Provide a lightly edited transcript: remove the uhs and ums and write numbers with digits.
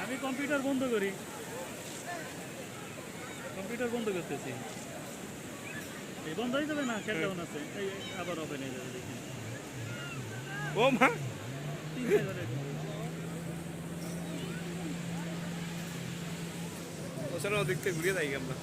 আমি কম্পিউটার বন্ধ করি, কম্পিউটার বন্ধ করতেছি। এই বন্ধ হয়ে যাবে না, কেন ডাউন আছে, এই আবার ওপেন হয়ে যাবে দেখেন। ও মা, ওখানে ওদিক থেকে ঘুরিয়ে যাই আমরা।